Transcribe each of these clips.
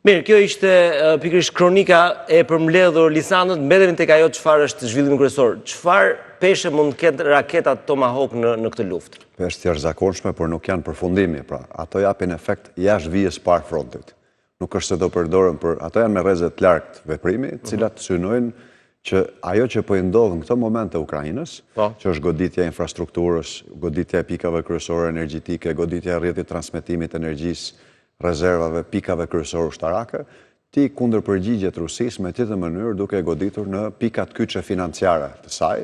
Mirë, kjo ishte pikërisht kronika e përmbledhur Lisandrët, mbetemi tek ajo çfarë është zhvillimi kryesor. Çfarë peshe mund të ketë raketat Tomahawk në këtë luftë? Peshë të jashtëzakonshme, por nuk janë përfundimi, pra ato japin efekt jashtë vijës parë frontit. Nuk është se do përdoren për ato janë me rreze të lartë veprimi, të cilat synojnë që ajo që po i ndodh në këtë moment të Ukrainës, që është goditja e infrastrukturës, goditja e pikave kryesore energjetike, goditja e rrjetit transmetimit të energjisë, rezervave, pikave kryesore ushtarake, ti kundërpërgjigjet Rusisë me tjetër mënyrë duke goditur në pikat kyçe financiare të saj,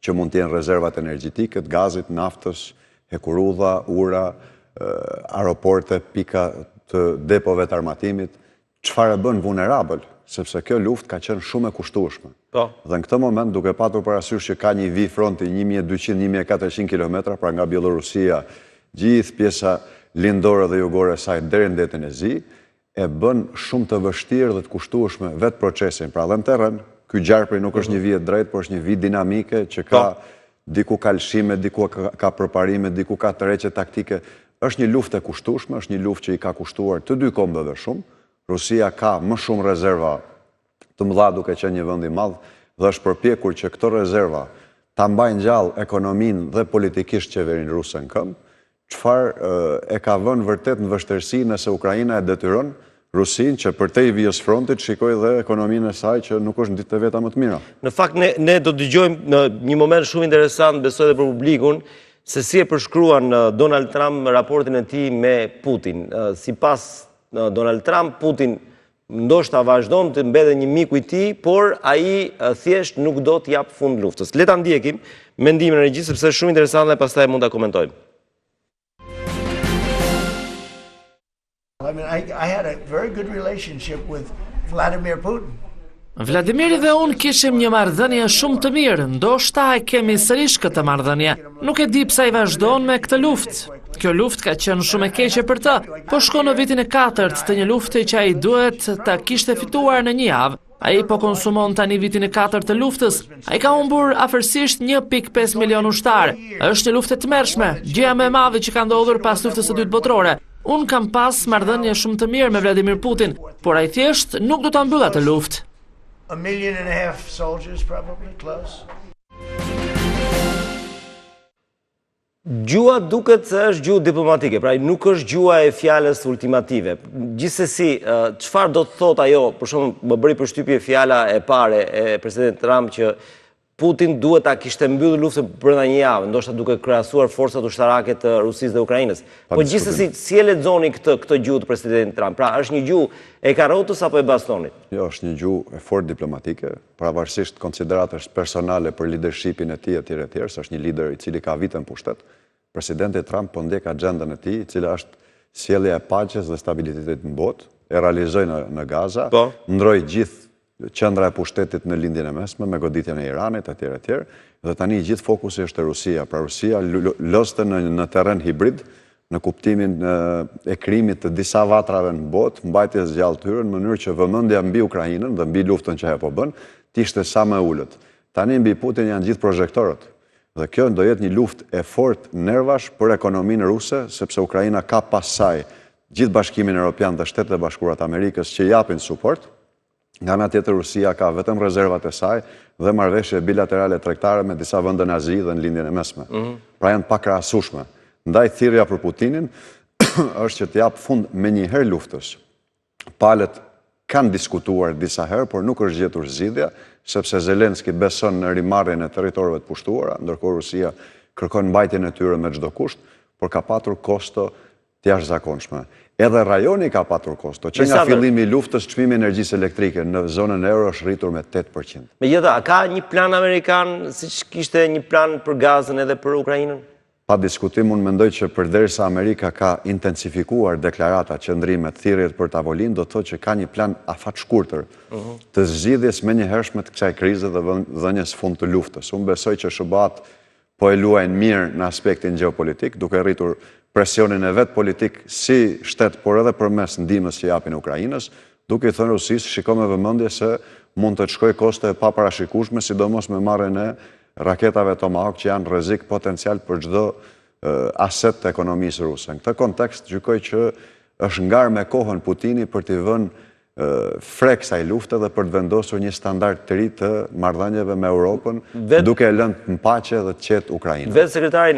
që mund të jenë rezervat energjetike, të gazit, naftës, hekurudha, ura, aeroporte, pika të depove të armatimit, çfarë e bën vulnerabël, sepse kjo luftë ka qenë shumë e kushtueshme. Dhe në këtë moment, duke patur parasysh që ka një vijë fronti 1200-1400 km, pra nga Bielorusia, gjithë pjesa lindore dhe jugore saj deri në detin e Zi, e bën shumë të vështirë dhe të kushtueshme vetë procesin. Pra dhe në terren, ky gjarpri nuk është një vijë drejt, por është një vijë dinamike që ka diku ka lëshime, diku ka përparime, diku ka tërheqje taktike. Është një luftë e kushtueshme, është një luftë që i ka kushtuar të dy kombeve shumë. Rusia ka më shumë rezerva të mëdha duke qenë një vend i madh dhe është përpjekur që këto rezerva ta mbajnë gjallë ekonominë dhe politikisht qeverinë ruse në këmbë. Çfarë e ka vënë vërtet në vështirësi nëse Ukraina e detyron Rusinë që përtej vijës frontit shikoj dhe ekonominë e saj që nuk është në ditët e veta më të mira. Në fakt ne do dëgjojmë në një moment shumë interesant, besoj edhe për publikun, se si e përshkruan Donald Trump raportin e tij me Putin. Sipas Donald Trump, Putin ndoshta vazhdon të mbetet një miku i tij, por ai thjesht nuk do të jap fund luftës. Le ta ndjekim mendimin e regjisë sepse është shumë interesante dhe pastaj mund ta komentojmë. I mean, I had a very good relationship with Vladimir Putin. Vladimiri dhe unë kishim një marrëdhënie shumë të mirë, ndoshta e kemi sërish këtë marrëdhënie. Nuk e di pse ai vazhdon me këtë luftë. Kjo luftë ka qenë shumë e keqe për të, po shkon në vitin e 4 të një lufte që ai duhet ta kishte fituar në një javë. Ai po konsumon tani vitin e 4 të luftës. Ai ka humbur afërsisht 1.5 milion ushtar. Është një luftë e tmerrshme, gjëja më e madhe që ka ndodhur pas luftës së dytë botërore. Unë kam pas marrëdhënie shumë të mirë me Vladimir Putin, por ai thjesht nuk do ta mbyll atë luftë. 1.5 million soldiers probably close. Gjua duket se është gjuhë diplomatike, pra nuk është gjua e fjalës ultimative. Gjithsesi, çfarë do të thotë ajo, për shembull, më bëri përshtypje fjala e parë e presidentit Trump që Putin duhet ta kishte mbyllur luftën brenda një javë, ndoshta duke krahasuar forcat ushtarake të Rusisë dhe Ukrainës. Po gjithsesi, si e lexoni këtë gjuhë të presidentit Trump? Pra, është një gjuhë e karrotës apo e bastonit? Jo, është një gjuhë e fortë diplomatike, pavarësisht konsideratës personale për leadershipin e tij etj. Është një lider i cili ka vite në pushtet. Presidenti Trump po ndjek agjendën e tij, e cila është sjellja e paqes dhe stabilitetit në botë, e realizoi në Gaza, ndroi gjithë qendra e pushtetit në lindjen e mesme me goditjen e Iranit etj. Dhe tani gjithë fokusi është te Rusia. Pra Rusia loste në terren hibrid, në kuptimin e krijimit të disa vatrave në botë, mbajtjes gjallë tyre në mënyrë që vëmendja mbi Ukrainën dhe mbi luftën që ajo po bën të ishte sa më ulët. Tani mbi Putin janë gjithë projektorët. Dhe kjo do jetë një luftë e fortë nervash për ekonominë ruse, sepse Ukraina ka pas saj gjithë Bashkimin Evropian dhe Shtetet e Bashkuara të Amerikës që japin suport. Nga ana tjetër Rusia ka vetëm rezervat e saj dhe marrëveshje bilaterale tregtare me disa vende në Azi dhe në lindjen e mesme. Pra janë pakrahasueshme. Ndaj thirrja për Putinin është që të jap fund menjëherë luftës. Palët kanë diskutuar disa herë, por nuk është gjetur zgjidhja, sepse Zelenski beson në rimarrjen e territorëve të pushtuara, ndërkohë Rusia kërkon mbajtjen e tyre me çdo kusht, por ka patur kosto të jashtëzakonshme. Edhe rajoni ka patur kosto, që nga fillimi i luftës çmimi i energjisë elektrike në zonën euro është rritur me 8%. Megjithatë, a ka një plan amerikan, siç kishte një plan për gazën edhe për Ukrainën? Pa diskutim, unë mendoj që përderisa Amerika ka intensifikuar deklarata, qëndrimet, thirrjet për tavolinë, do të thotë që ka një plan afatshkurtër të zgjidhjes menjëhershme të kësaj krize dhe dhënies fund të luftës. Unë besoj që SBA-t po e luajnë mirë në aspektin gjeopolitik, duke rritur presionin e vet politik si shtet, por edhe përmes ndihmës që japin Ukrainës, duke i thënë Rusisë shiko me vëmendje se mund të shkojë koste e paparashikueshme, sidomos me marrjen e raketave Tomahawk që janë rrezik potencial për çdo aset të ekonomisë ruse. Në këtë kontekst gjykoj që është ngarë me kohën Putini për t'i vënë frek kësaj lufte dhe për të vendosur një standard të ri të marrëdhënieve me Europën, duke e lënë në paqe dhe të qetë Ukrainën. Vetë sekretari